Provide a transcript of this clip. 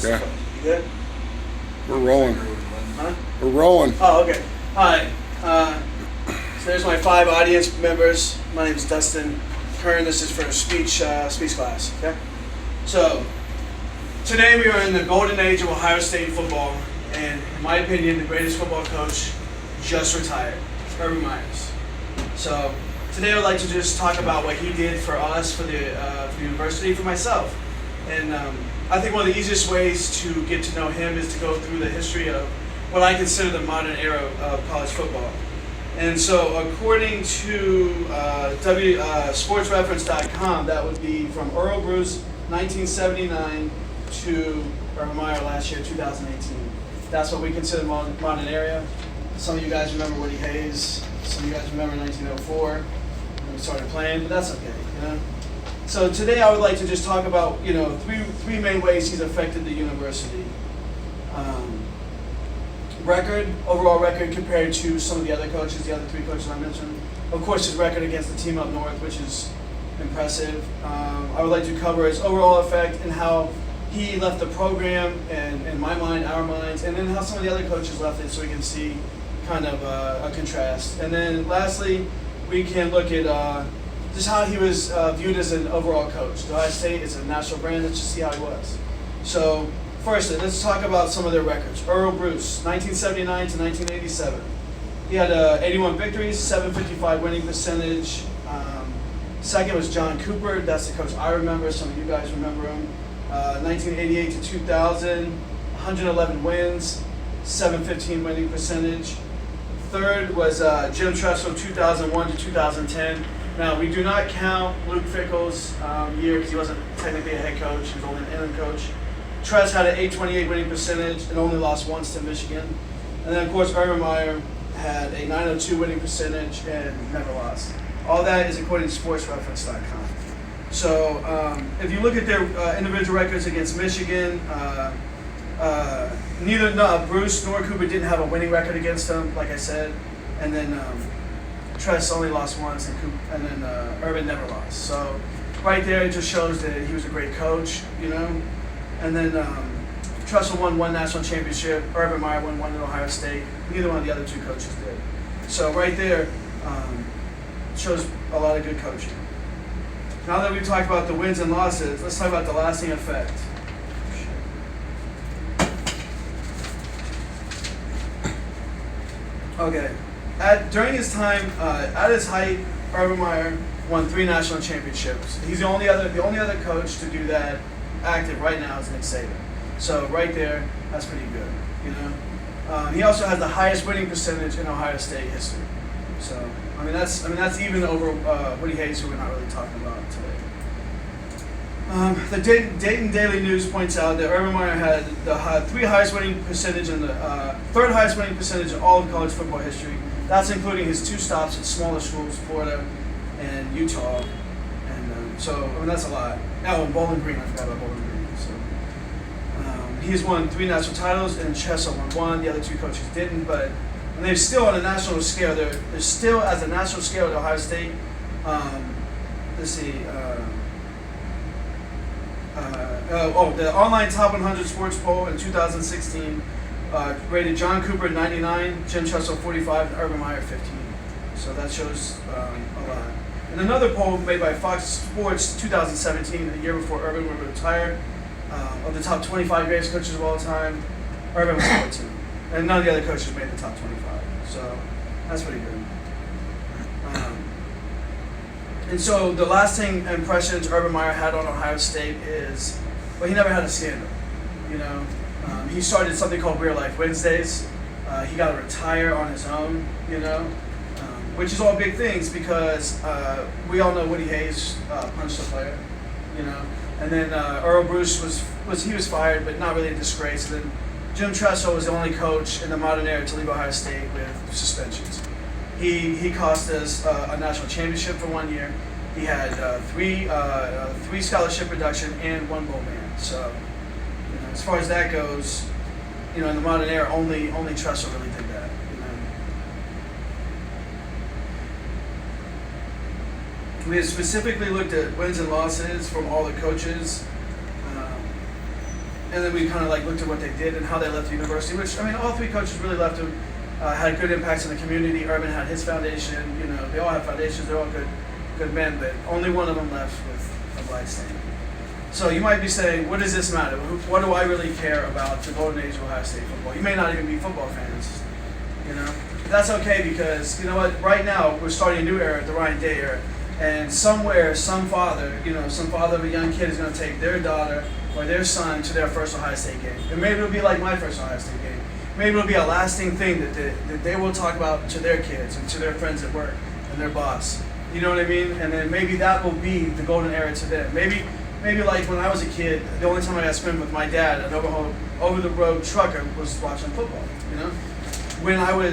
Yeah. You good? We're rolling. Huh? We're rolling. Oh, okay. Hi. So there's my 5 audience members. My name is Dustin Kern. This is for a speech class. Okay. So today we are in the golden age of Ohio State football, and in my opinion, the greatest football coach just retired, Urban Meyer. So today I would like to just talk about what he did for us, for the university, for myself. And I think one of the easiest ways to get to know him is to go through the history of what I consider the modern era of college football. And so according to sportsreference.com, that would be from Earl Bruce, 1979, to Urban Meyer last year, 2018. That's what we consider modern era. Some of you guys remember Woody Hayes. Some of you guys remember 1904 when we started playing, but that's okay, you know. So today I would like to just talk about, you know, three main ways he's affected the university. Overall record compared to some of the other coaches, the other 3 coaches I mentioned. Of course, his record against the team up north, which is impressive. I would like to cover his overall effect and how he left the program, and in my mind, our minds, and then how some of the other coaches left it, so we can see kind of a contrast. And then lastly, we can look at just how he was viewed as an overall coach. Ohio State is a national brand. Let's just see how he was. So firstly, let's talk about some of their records. Earl Bruce, 1979 to 1987. He had 81 victories, 755 winning percentage. Second was John Cooper. That's the coach I remember. Some of you guys remember him. 1988 to 2000, 111 wins, 715 winning percentage. Third was Jim Tressel, 2001 to 2010. Now, we do not count Luke Fickell's year because he wasn't technically a head coach. He was only an interim coach. Tress had an 828 winning percentage and only lost once to Michigan. And then, of course, Urban Meyer had a 902 winning percentage and never lost. All that is according to sportsreference.com. So if you look at their individual records against Michigan, neither Bruce nor Cooper didn't have a winning record against them, like I said. And then Tress only lost once, and then Urban never lost. So right there, it just shows that he was a great coach, you know. And then Tressel won 1 national championship. Urban Meyer won 1 at Ohio State. Neither one of the other 2 coaches did. So right there shows a lot of good coaching. Now that we've talked about the wins and losses, let's talk about the lasting effect. Okay. During his time, at his height, Urban Meyer won 3 national championships. He's the only other coach to do that active right now is Nick Saban. So right there, that's pretty good. You know, he also has the highest winning percentage in Ohio State history. So I mean that's even over Woody Hayes, who we're not really talking about today. The Dayton Daily News points out that Urban Meyer had the 3rd highest winning percentage and the 3rd highest winning percentage in all of college football history. That's including his 2 stops at smaller schools, Florida and Utah. And so I mean that's a lot. Oh, and Bowling Green, I forgot about Bowling Green. So he's won 3 national titles, and Tressel won 1. The other 2 coaches didn't, but and they're still on a national scale. They're still as a national scale at Ohio State. Let's see. The online top 100 sports poll in 2016 rated John Cooper 99, Jim Tressel 45, and Urban Meyer 15. So that shows a lot. And another poll made by Fox Sports 2017, the year before Urban would retire, of the top 25 greatest coaches of all time, Urban was 14. And none of the other coaches made the top 25. So that's pretty good. And so the lasting impressions Urban Meyer had on Ohio State is, well, he never had a scandal. You know, he started something called Real Life Wednesdays. He got to retire on his own, you know, which is all big things because we all know Woody Hayes punched a player, you know, and then Earl Bruce was fired, but not really a disgrace. And then Jim Tressel was the only coach in the modern era to leave Ohio State with suspensions. He cost us a national championship for 1 year. He had 3 scholarship reduction and 1 bowl ban. So, you know, as far as that goes, you know, in the modern era, only Tressel really did that. You know. We have specifically looked at wins and losses from all the coaches. and then we kind of like looked at what they did and how they left the university. Which I mean, all three coaches really left them. Had good impacts in the community. Urban had his foundation. You know, they all have foundations. They're all good men, but only one of them left with a black stain. So you might be saying, what does this matter? What do I really care about the golden age of Ohio State football? You may not even be football fans. You know, that's okay because you know what? Right now we're starting a new era, the Ryan Day era, and somewhere, some father of a young kid is going to take their daughter or their son to their first Ohio State game, and maybe it'll be like my first Ohio State game. Maybe it'll be a lasting thing that they will talk about to their kids and to their friends at work and their boss. You know what I mean? And then maybe that will be the golden era to them. Maybe like when I was a kid, the only time I got spent with my dad, an over the road trucker, was watching football. You know, when I was